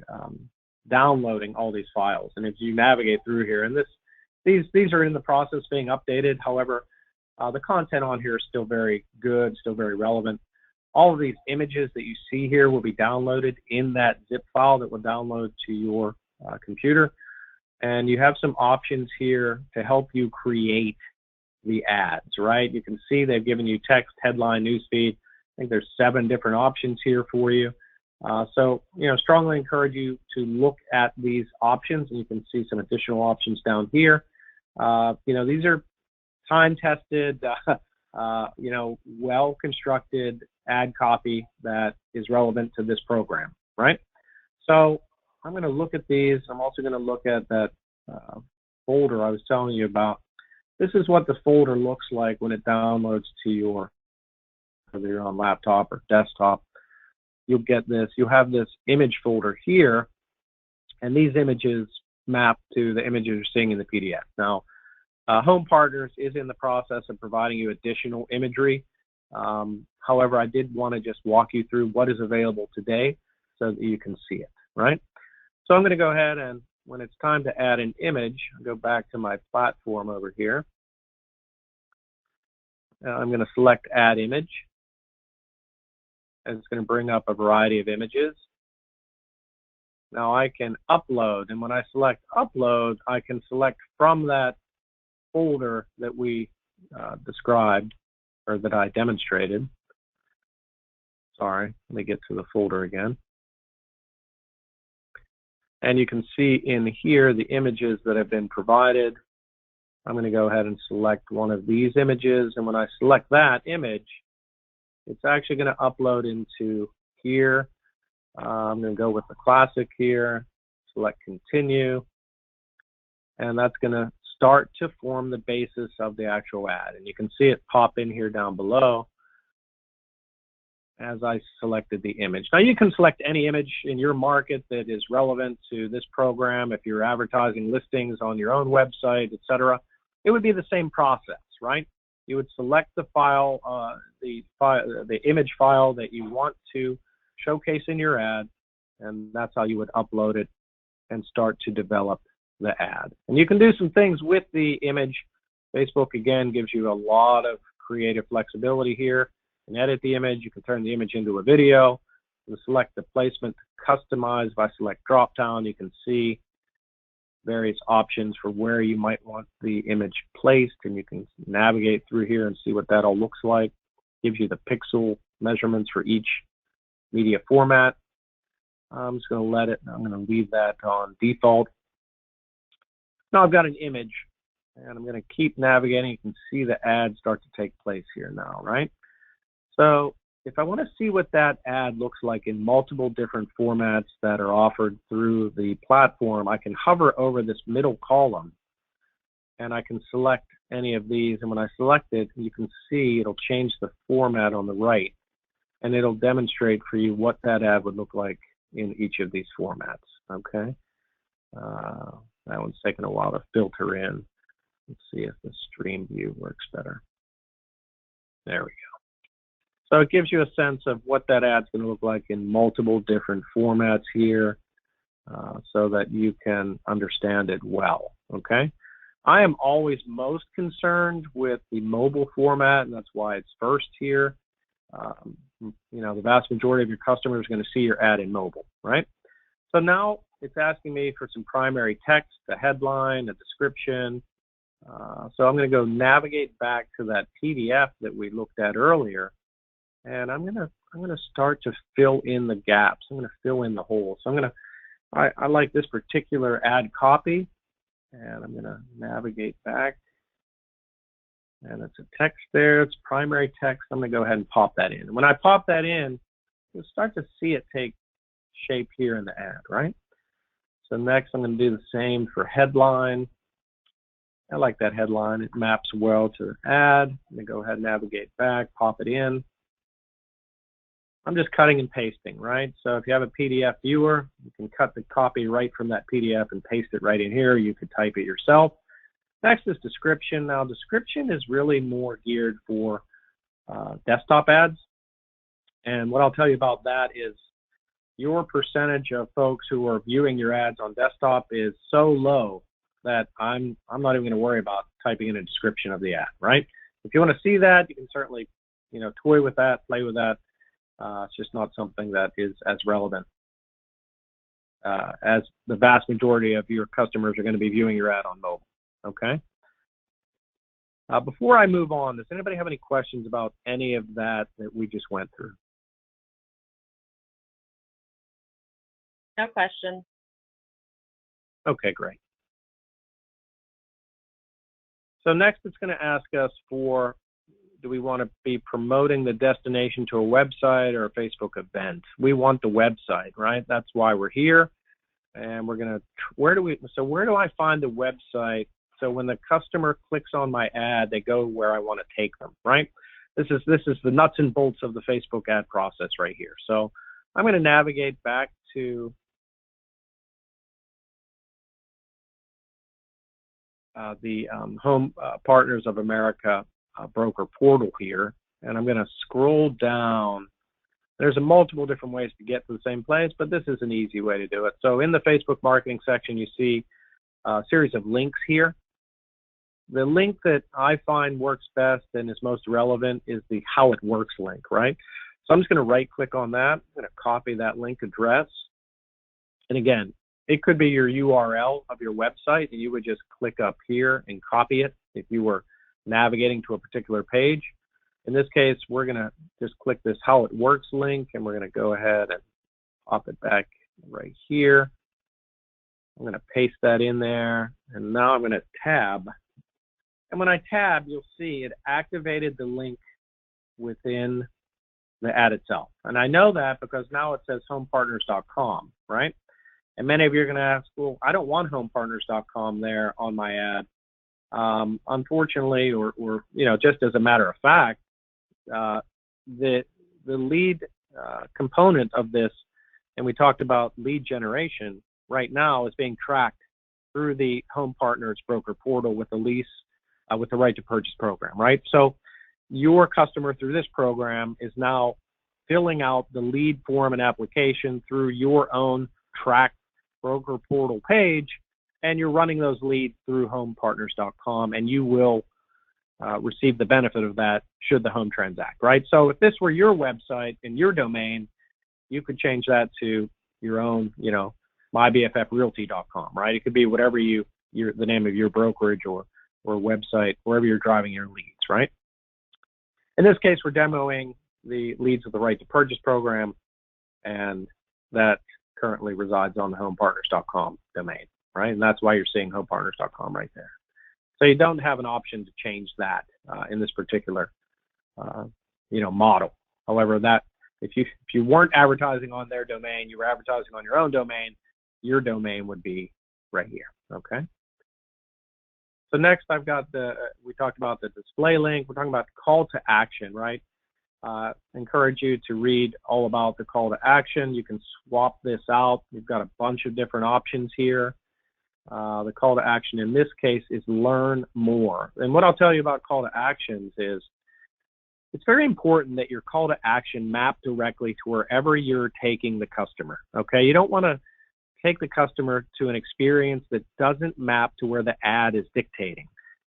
[SPEAKER 2] downloading all these files. And if you navigate through here, and these are in the process of being updated. However, the content on here is still very good, still very relevant. All of these images that you see here will be downloaded in that zip file that will download to your computer. And you have some options here to help you create the ads, right? You can see they've given you text, headline, newsfeed. I think there's 7 different options here for you. So, strongly encourage you to look at these options, and you can see some additional options down here. These are time-tested, well-constructed ad copy that is relevant to this program, right? So I'm going to look at these. I'm also going to look at that folder I was telling you about. This is what the folder looks like when it downloads to your, whether you're on laptop or desktop. You'll get this. You'll have this image folder here, and these images map to the images you're seeing in the PDF. Now, Home Partners is in the process of providing you additional imagery. However, I did want to just walk you through what is available today so that you can see it, right? So I'm going to go ahead, and when it's time to add an image, I'll go back to my platform over here. I'm going to select Add Image, and it's going to bring up a variety of images. Now I can upload, and when I select Upload, I can select from that folder that we described, or that I demonstrated. Sorry, let me get to the folder again. And you can see in here the images that have been provided. I'm going to go ahead and select one of these images, and when I select that image, it's actually going to upload into here. I'm going to go with the classic here, select Continue, and that's going to start to form the basis of the actual ad. And you can see it pop in here down below as I selected the image. Now you can select any image in your market that is relevant to this program. If you're advertising listings on your own website, etc., it would be the same process, right? You would select the file, the image file that you want to showcase in your ad, and that's how you would upload it and start to develop the ad. And you can do some things with the image. Facebook, again, gives you a lot of creative flexibility here. You can edit the image. You can turn the image into a video. You can select the placement to customize. If I select drop down, you can see various options for where you might want the image placed, and you can navigate through here and see what that all looks like. Gives you the pixel measurements for each media format. I'm just going to I'm going to leave that on default. Now I've got an image, and I'm going to keep navigating. You can see the ad start to take place here now, right? So if I want to see what that ad looks like in multiple different formats that are offered through the platform, I can hover over this middle column, and I can select any of these. And when I select it, you can see it'll change the format on the right, and it'll demonstrate for you what that ad would look like in each of these formats, okay? That one's taking a while to filter in. Let's see if the stream view works better. There we go. So it gives you a sense of what that ad's going to look like in multiple different formats here, so that you can understand it well, okay? I am always most concerned with the mobile format, and that's why it's first here. The vast majority of your customers are going to see your ad in mobile, right? So now it's asking me for some primary text, a headline, a description. So I'm going to go navigate back to that PDF that we looked at earlier, and I'm going to start to fill in the gaps. I'm going to fill in the holes. So I like this particular ad copy, and I'm going to navigate back, and it's a text there. It's primary text. I'm going to go ahead and pop that in. And when I pop that in, you'll start to see it take shape here in the ad, right? So next, I'm going to do the same for headline. I like that headline. It maps well to the ad. I'm going to go ahead and navigate back, pop it in. I'm just cutting and pasting, right? So if you have a PDF viewer, you can cut the copy right from that PDF and paste it right in here. You could type it yourself. Next is description. Now, description is really more geared for desktop ads. And what I'll tell you about that is your percentage of folks who are viewing your ads on desktop is so low that I'm not even going to worry about typing in a description of the ad, right? If you want to see that, you can certainly, toy with that, play with that. It's just not something that is as relevant as the vast majority of your customers are going to be viewing your ad on mobile, okay? Before I move on, does anybody have any questions about any of that we just went through?
[SPEAKER 1] No question.
[SPEAKER 2] Okay, great. So next it's going to ask us for, do we want to be promoting the destination to a website or a Facebook event? We want the website, right? That's why we're here. And we're going to, where do I find the website? So when the customer clicks on my ad, they go where I want to take them, right? This is the nuts and bolts of the Facebook ad process right here. So I'm going to navigate back to the Home Partners of America broker portal here, and I'm going to scroll down. There's multiple different ways to get to the same place, but this is an easy way to do it. So in the Facebook marketing section, you see a series of links here. The link that I find works best and is most relevant is the How It Works link, right? So I'm just going to right click on that. I'm going to copy that link address. And again, it could be your URL of your website, and you would just click up here and copy it if you were navigating to a particular page. In this case, we're going to just click this How It Works link, and we're going to go ahead and pop it back right here. I'm going to paste that in there, and now I'm going to tab. And when I tab, you'll see it activated the link within the ad itself. And I know that because now it says homepartners.com, right? And many of you are going to ask, well, I don't want homepartners.com there on my ad. Unfortunately, or just as a matter of fact, the lead component of this, and we talked about lead generation, right now is being tracked through the Home Partners broker portal with the lease, with the right to purchase program, right? So your customer through this program is now filling out the lead form and application through your own tracked broker portal page, and you're running those leads through homepartners.com, and you will receive the benefit of that should the home transact, right? So if this were your website and your domain, you could change that to your own, mybffrealty.com, right? It could be whatever the name of your brokerage or website, wherever you're driving your leads, right? In this case, we're demoing the leads of the right to purchase program, and that currently resides on the homepartners.com domain, right? And that's why you're seeing homepartners.com right there. So you don't have an option to change that in this particular, model. However, that if you weren't advertising on their domain, you were advertising on your own domain, your domain would be right here. Okay. So next, I've got we talked about the display link. We're talking about call to action, right? Encourage you to read all about the call to action. You can swap this out. You've got a bunch of different options here. The call to action in this case is learn more. And what I'll tell you about call to actions is it's very important that your call to action map directly to wherever you're taking the customer. Okay, you don't want to take the customer to an experience that doesn't map to where the ad is dictating.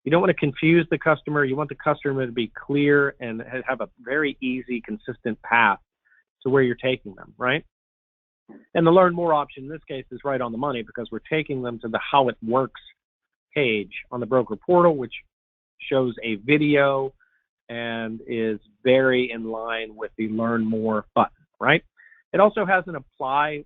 [SPEAKER 2] You don't want to confuse the customer. You want the customer to be clear and have a very easy, consistent path to where you're taking them, right? And the Learn More option in this case is right on the money, because we're taking them to the How It Works page on the broker portal, which shows a video and is very in line with the Learn More button, right? It also has an apply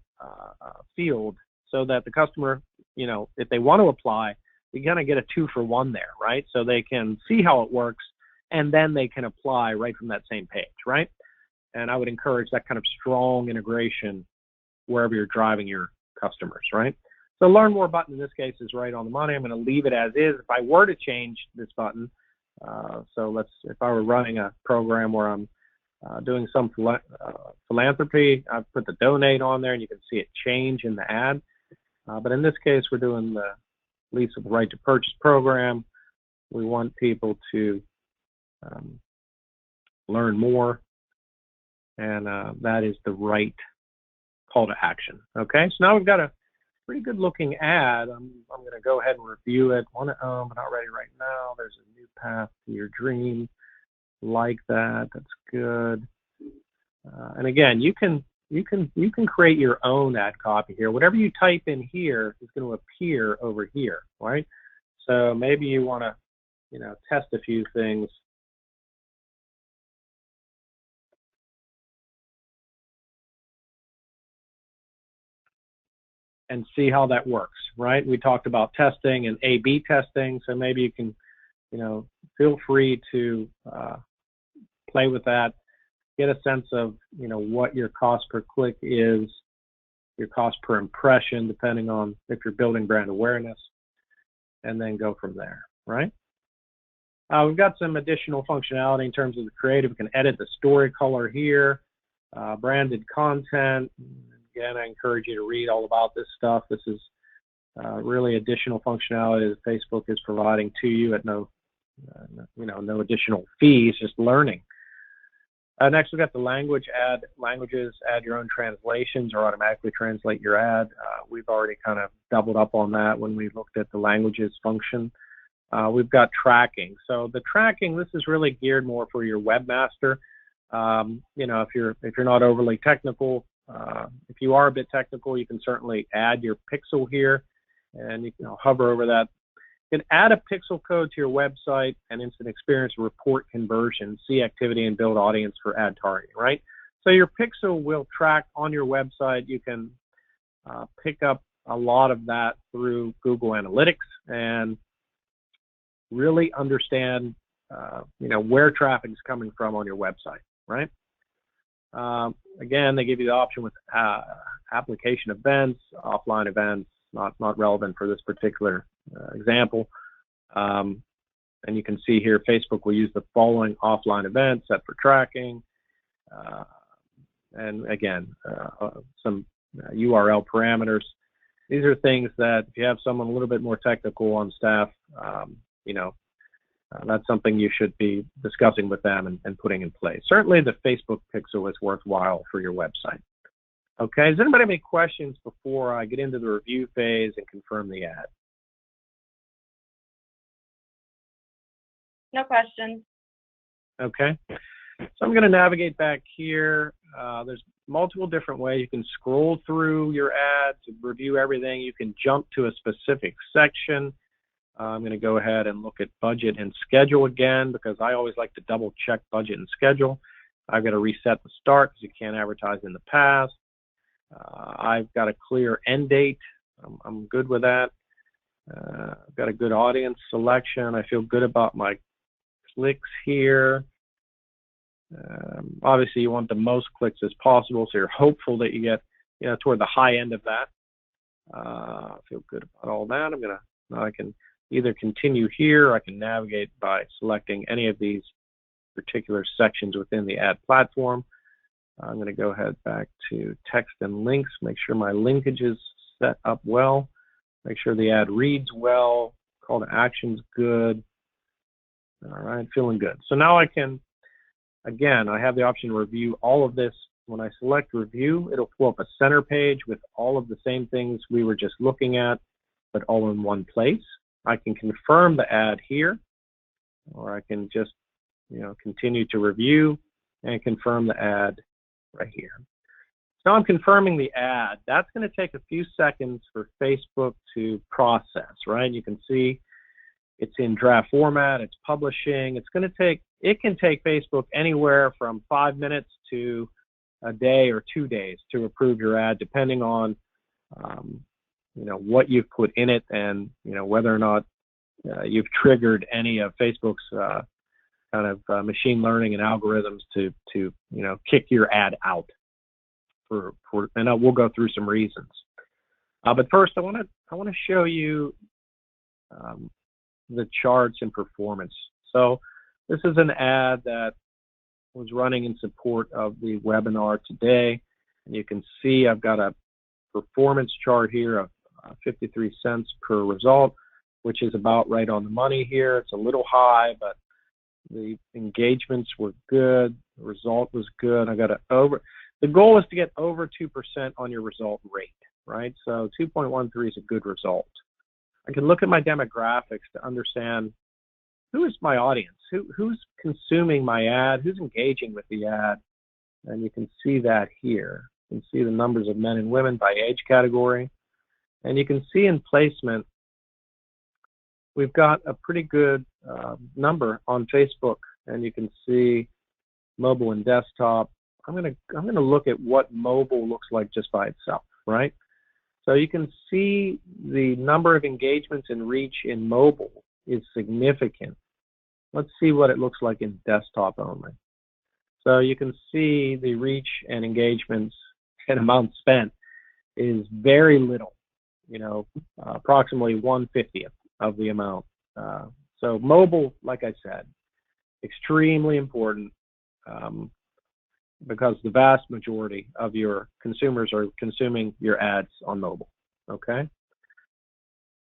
[SPEAKER 2] field so that the customer, if they want to apply, you're going to get a 2-for-1 there, right? So they can see how it works, and then they can apply right from that same page, right? And I would encourage that kind of strong integration wherever you're driving your customers, right? So Learn More button in this case is right on the money. I'm going to leave it as is. If I were to change this button, if I were running a program where I'm doing some philanthropy, I've put the donate on there, and you can see it change in the ad. But in this case, we're doing the lease of the right to purchase program. We want people to learn more, and that is the right call to action. Okay, so now we've got a pretty good looking ad. I'm going to go ahead and review it. Want to own, but not ready right now. There's a new path to your dream. Like that. That's good. And again, you can create your own ad copy here. Whatever you type in here is going to appear over here, right? So maybe you want to, test a few things. And see how that works, right? We talked about testing and A/B testing, so maybe you can, feel free to play with that, get a sense of, what your cost per click is, your cost per impression, depending on if you're building brand awareness, and then go from there, right? We've got some additional functionality in terms of the creative. We can edit the story color here, branded content. Again, I encourage you to read all about this stuff. This is really additional functionality that Facebook is providing to you at no additional fees, just learning. Next, we've got the languages, add your own translations or automatically translate your ad. We've already kind of doubled up on that when we looked at the languages function. We've got tracking. So the tracking, this is really geared more for your webmaster. If you're not overly technical, if you are a bit technical, you can certainly add your pixel here, and you can hover over that. You can add a pixel code to your website and instant experience report conversion, see activity, and build audience for ad targeting, right? So your pixel will track on your website. You can pick up a lot of that through Google Analytics and really understand, where traffic is coming from on your website, right? Again, they give you the option with application events, offline events, not relevant for this particular example. And you can see here, Facebook will use the following offline events set for tracking. And again, some URL parameters. These are things that if you have someone a little bit more technical on staff, that's something you should be discussing with them and putting in place. Certainly the Facebook pixel is worthwhile for your website. Okay, does anybody have any questions before I get into the review phase and confirm the ad?
[SPEAKER 1] No questions.
[SPEAKER 2] Okay, so I'm going to navigate back here. There's multiple different ways. You can scroll through your ad to review everything. You can jump to a specific section. I'm going to go ahead and look at budget and schedule again, because I always like to double check budget and schedule. I've got to reset the start because you can't advertise in the past. I've got a clear end date. I'm good with that. I've got a good audience selection. I feel good about my clicks here. Obviously, you want the most clicks as possible, so you're hopeful that you get toward the high end of that. I feel good about all that. Now I can either continue here, or I can navigate by selecting any of these particular sections within the ad platform. I'm going to go ahead back to text and links, make sure my linkage is set up well, make sure the ad reads well, call to action's good. All right, feeling good. So now I can, again, I have the option to review all of this. When I select review, it'll pull up a center page with all of the same things we were just looking at, but all in one place. I can confirm the ad here. or I can just, continue to review and confirm the ad right here. So I'm confirming the ad. That's going to take a few seconds for Facebook to process, right? You can see it's in draft format, it's publishing. It can take Facebook anywhere from 5 minutes to a day or 2 days to approve your ad, depending on, what you've put in it and, whether or not you've triggered any of Facebook's machine learning and algorithms to kick your ad out. And we'll go through some reasons. But first, I want to show you the charts and performance. So this is an ad that was running in support of the webinar today, and you can see I've got a performance chart here of 53 cents per result, which is about right on the money here. It's a little high, but the engagements were good. The result was good. The goal is to get over 2% on your result rate, right? So 2.13 is a good result. I can look at my demographics to understand who is my audience, who's consuming my ad, who's engaging with the ad, and you can see that here. You can see the numbers of men and women by age category, and you can see in placement we've got a pretty good number on Facebook, and you can see mobile and desktop. I'm gonna look at what mobile looks like just by itself, right? So you can see the number of engagements and reach in mobile is significant. Let's see what it looks like in desktop only. So you can see the reach and engagements and amount spent is very little, approximately 1/50th of the amount. So mobile, like I said, extremely important because the vast majority of your consumers are consuming your ads on mobile, okay?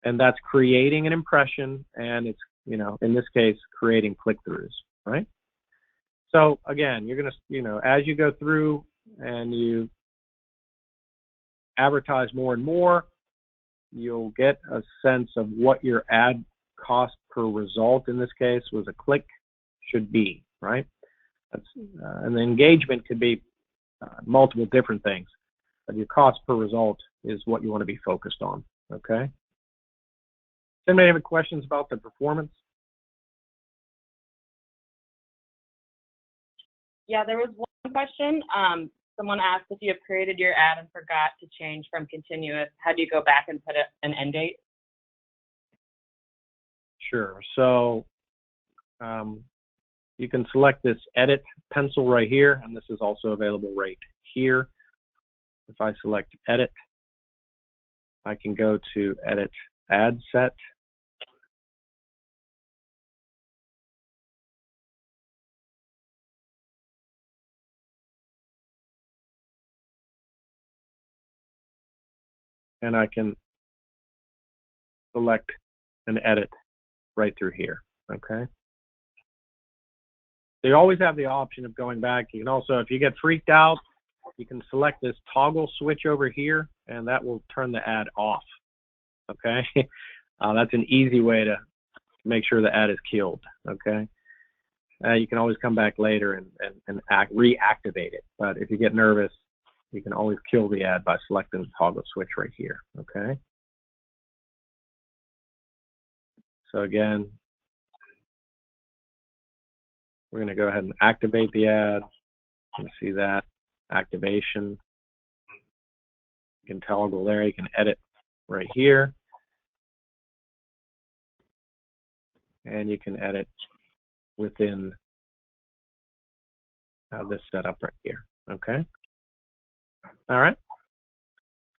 [SPEAKER 2] And that's creating an impression, and it's, in this case, creating click-throughs, right? So again, you're gonna, as you go through and you advertise more and more, you'll get a sense of what your ad cost per result, in this case, was a click, should be, right? And the engagement could be multiple different things, but your cost per result is what you want to be focused on, okay? Does anybody have any questions about the performance?
[SPEAKER 1] Yeah, there was one question. Someone asked if you have created your ad and forgot to change from continuous, how do you go back and put an end date?
[SPEAKER 2] Sure. So you can select this edit pencil right here, and this is also available right here. If I select edit, I can go to edit ad set. And I can select an edit right through here, okay? So you always have the option of going back. You can also, if you get freaked out, you can select this toggle switch over here, and that will turn the ad off, okay? That's an easy way to make sure the ad is killed, okay? You can always come back later and reactivate it. But if you get nervous, you can always kill the ad by selecting the toggle switch right here, okay? So again, we're going to go ahead and activate the ad. You can see that activation. You can toggle there. You can edit right here. And you can edit within this setup right here, okay? All right.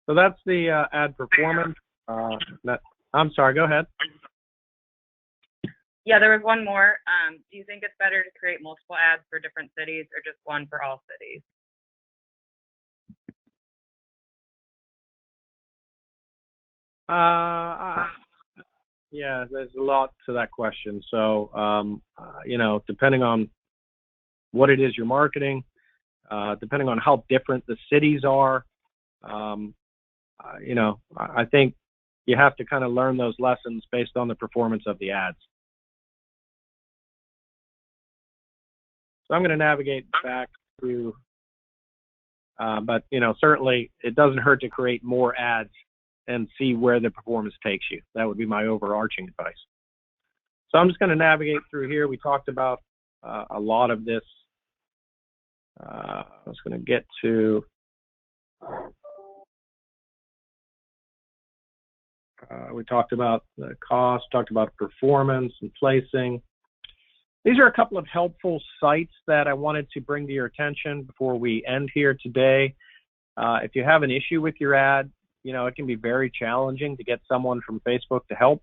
[SPEAKER 2] So that's the ad performance. I'm sorry, go ahead.
[SPEAKER 1] Yeah, there was one more. Do you think it's better to create multiple ads for different cities or just one for all cities?
[SPEAKER 2] Yeah, there's a lot to that question. So, depending on what it is you're marketing, depending on how different the cities are, I think you have to kind of learn those lessons based on the performance of the ads. So I'm going to navigate back to, but certainly it doesn't hurt to create more ads and see where the performance takes you. That would be my overarching advice. So I'm just going to navigate through here. We talked about a lot of this. I was going to get to we talked about the cost, talked about performance and placing. These are a couple of helpful sites that I wanted to bring to your attention before we end here today. If you have an issue with your ad, it can be very challenging to get someone from Facebook to help.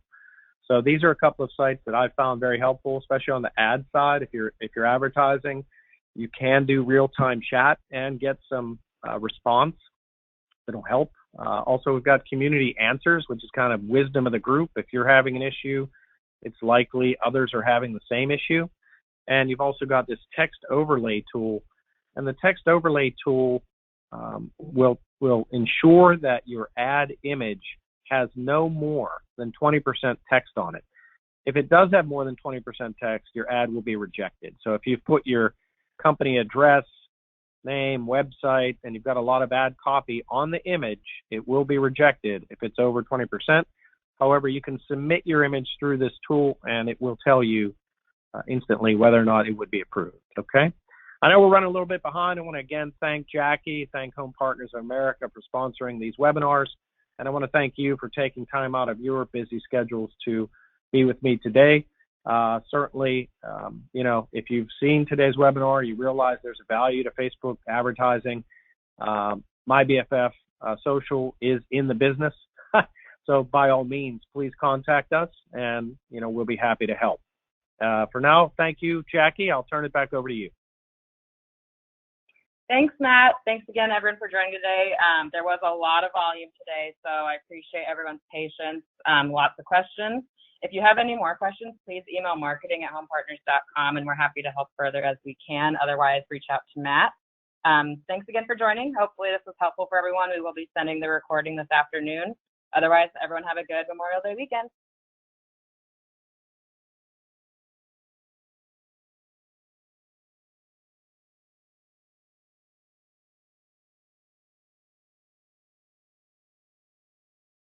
[SPEAKER 2] So these are a couple of sites that I found very helpful, especially on the ad side. If you're advertising, you can do real-time chat and get some response that'll help. Also, we've got community answers, which is kind of wisdom of the group. If you're having an issue, it's likely others are having the same issue. And you've also got this text overlay tool. And the text overlay tool will ensure that your ad image has no more than 20% text on it. If it does have more than 20% text, your ad will be rejected. So if you've put your company address, name, website, and you've got a lot of ad copy on the image, it will be rejected if it's over 20%. However, you can submit your image through this tool and it will tell you instantly whether or not it would be approved, okay? I know we're running a little bit behind. I want to again thank Jackie, thank Home Partners of America for sponsoring these webinars, and I want to thank you for taking time out of your busy schedules to be with me today. Certainly, if you've seen today's webinar, you realize there's a value to Facebook advertising. My BFF Social is in the business. So by all means, please contact us and, we'll be happy to help. For now, thank you, Jackie. I'll turn it back over to you.
[SPEAKER 1] Thanks, Matt. Thanks again, everyone, for joining today. There was a lot of volume today, so I appreciate everyone's patience. Lots of questions. If you have any more questions, please email marketing@homepartners.com, and we're happy to help further as we can. Otherwise, reach out to Matt. Thanks again for joining. Hopefully this was helpful for everyone. We will be sending the recording this afternoon. Otherwise, everyone have a good Memorial Day weekend.